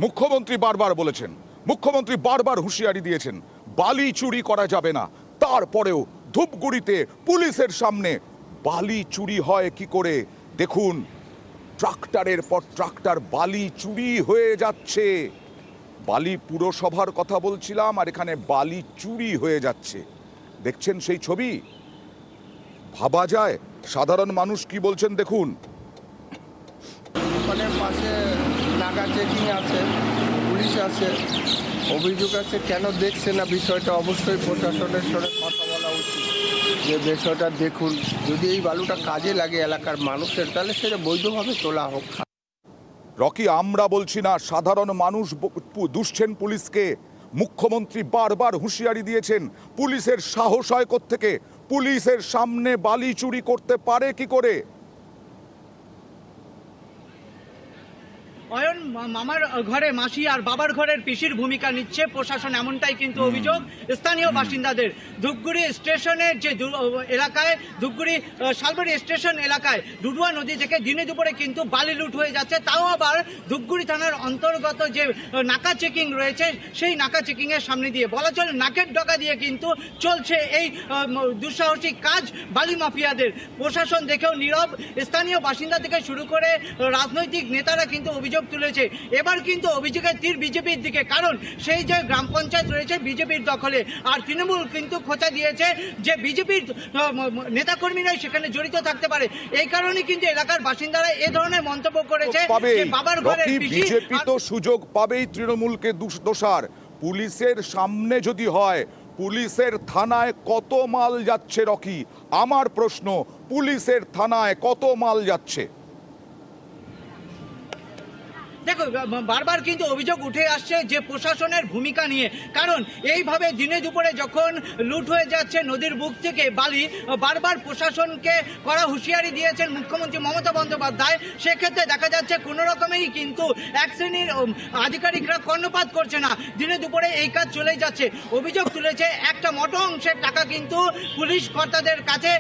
মুখ্যমন্ত্রী বারবার বলেছেন, মুখ্যমন্ত্রী বারবার হুঁশিয়ারি দিয়েছেন বালি চুরি করা যাবে না। তারপরেও ধূপগুড়িতে পুলিশের সামনে বালি চুরি হয় কি করে? দেখুন, ট্রাক্টরের পর ট্রাক্টর বালি চুরি হয়ে যাচ্ছে। বালি পুরসভার কথা বলছিলাম, আর এখানে বালি চুরি হয়ে যাচ্ছে। দেখছেন সেই ছবি, ভাবা যায় সাধারণ মানুষ কি বলছেন দেখুন। দোকানের পাশে নাকা চেকিং আছে, পুলিশ আছে, অভিযোগ আছে, কেন দেখছে না বিষয়টা? অবশ্যই প্রশাসনের সঙ্গে কথা বলা উচিত যে বিষয়টা দেখুন, যদি এই বালুটা কাজে লাগে এলাকার মানুষের, তাহলে সেটা বৈধভাবে তোলা হোক। রকি, আমরা বলছি না, সাধারণ মানুষ দুষছেন পুলিশকে। মুখ্যমন্ত্রী বারবার হুঁশিয়ারি দিয়েছেন পুলিশের সাহস হয় কোত্থেকে? পুলিশের সামনে বালি চুরি করতে পারে কি করে? অয়ন, মামার ঘরে মাসি আর বাবার ঘরের পিসির ভূমিকা নিচ্ছে প্রশাসন, এমনটাই কিন্তু অভিযোগ স্থানীয় বাসিন্দাদের। ধূপগুড়ি স্টেশনের যে এলাকায়, ধূপগুড়ি শালবাড়ি স্টেশন এলাকায় ডুডুয়া নদী থেকে দিনে দুপুরে কিন্তু বালি লুট হয়ে যাচ্ছে, তাও আবার ধূপগুড়ি থানার অন্তর্গত যে নাকা চেকিং রয়েছে সেই নাকা চেকিং এর সামনে দিয়ে, বলা চলে নাকের ডগা দিয়ে কিন্তু চলছে এই দুঃসাহসিক কাজ বালি মাফিয়াদের। প্রশাসন দেখেও নীরব, স্থানীয় বাসিন্দা থেকে শুরু করে রাজনৈতিক নেতারা কিন্তু অভিযোগ তুলেছে। এবার কিন্তু অভিযোগের তীর বিজেপির দিকে, কারণ সেই যে গ্রাম পঞ্চায়েত রয়েছে বিজেপির দখলে, আর তৃণমূল কিন্তু খোঁচা দিয়েছে যে বিজেপির নেতাকর্মীরাই সেখানে জড়িত থাকতে পারে। এই কারণে কিন্তু এলাকার বাসিন্দারা এ ধরনের মন্তব্য করেছে যে বাবার ঘরের বিজেপি তো সুযোগ পাবেই তৃণমূলকে দোষার। পুলিশের সামনে যদি হয়, পুলিশের থানায় কত মাল যাচ্ছে রকি? আমার প্রশ্ন, পুলিশের থানায় কত মাল যাচ্ছে? দেখো, বারবার কিন্তু অভিযোগ উঠে আসছে যে প্রশাসনের ভূমিকা নিয়ে, কারণ এইভাবে দিনে দুপুরে যখন লুট হয়ে যাচ্ছে নদীর বুক থেকে বালি, বারবার প্রশাসনকে কড়া হুঁশিয়ারি দিয়েছেন মুখ্যমন্ত্রী মমতা বন্দ্যোপাধ্যায়। সেক্ষেত্রে দেখা যাচ্ছে কোনো রকমেই কিন্তু এক শ্রেণীর আধিকারিকরা কর্ণপাত করছে না, দিনে দুপুরে এই কাজ চলেই যাচ্ছে। অভিযোগ তুলেছে একটা মোটা অংশের টাকা কিন্তু পুলিশ কর্তাদের কাছে,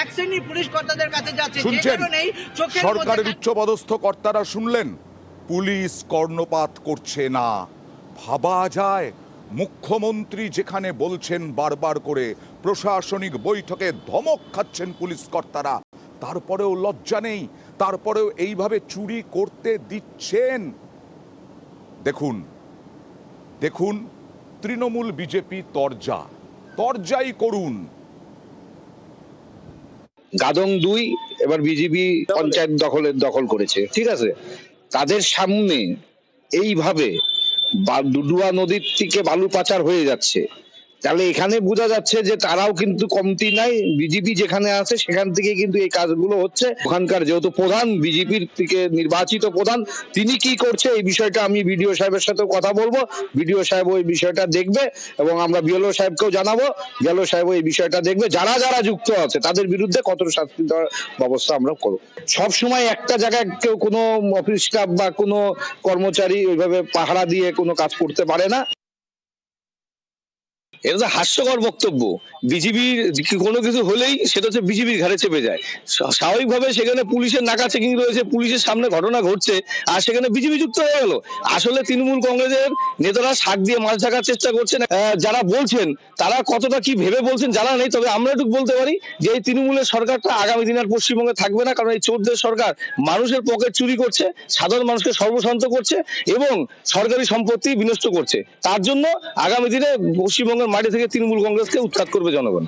এক শ্রেণীর পুলিশ কর্তাদের কাছে যাচ্ছে, যে কারণেই চোখের সরকারের উচ্চপদস্থ কর্তারা শুনলেন পুলিশ কর্ণপাত করছে না। ভাবা যায় মুখ্যমন্ত্রী যেখানে বলছেন বারবার করে প্রশাসনিক বৈঠকে ধমক খাচ্ছেন পুলিশ কর্তারা, তারপরেও লজ্জা নেই, তারপরেও এইভাবে চুরি করতে দিচ্ছেন। দেখুন দেখুন, তৃণমূল বিজেপি তরজাই করুন। গাদং 2 এবার বিজেপি পঞ্চায়েত দখল করেছে, ঠিক আছে? তাদের সামনে এইভাবে ডুডুয়া নদীর থেকে বালু পাচার হয়ে যাচ্ছে, তাহলে এখানে বোঝা যাচ্ছে যে তারাও কিন্তু কমতি নাই। বিজেপি যেখানে আছে সেখান থেকে কিন্তু এই কাজগুলো হচ্ছে। ওখানকার যেহেতু প্রধান, বিজেপির থেকে নির্বাচিত প্রধান, তিনি কি করছে এই বিষয়টা আমি বিডিও সাহেবের সাথে কথা বলবো। বিডিও সাহেব ওই বিষয়টা দেখবে এবং আমরা বিএলও সাহেবকেও জানাবো, বিএলও সাহেব এই বিষয়টা দেখবে। যারা যারা যুক্ত আছে তাদের বিরুদ্ধে কত শাস্তি দেওয়ার ব্যবস্থা আমরা করবো। সবসময় একটা জায়গায় কেউ কোনো অফিস স্টাফ বা কোনো কর্মচারী ওইভাবে পাহারা দিয়ে কোনো কাজ করতে পারে না। এটা তো হাস্যকর বক্তব্য। বিজেপির কোনো কিছু হলেই সেটা হচ্ছে বিজেপির ঘাড়ে চেপে যায়। স্বাভাবিকভাবে সেখানে পুলিশের নাকা চেকিং রয়েছে, পুলিশের সামনে ঘটনা ঘটছে, আর সেখানে বিজেপি যুক্ত হয়ে গেল। আসলে তৃণমূল কংগ্রেসের নেতারা শাক দিয়ে মাছ ঢাকার চেষ্টা করছেন। যারা বলছেন তারা কতটা কি ভেবে বলছেন জানা নেই, তবে আমরা একটু বলতে পারি যে এই তৃণমূলের সরকারটা আগামী দিন আর পশ্চিমবঙ্গে থাকবে না, কারণ এই চোরদের সরকার মানুষের পকেট চুরি করছে, সাধারণ মানুষকে সর্বশান্ত করছে এবং সরকারি সম্পত্তি বিনষ্ট করছে। তার জন্য আগামী দিনে পশ্চিমবঙ্গের মাটি থেকে তৃণমূল কংগ্রেসকে উৎখাত করবে জনগণ।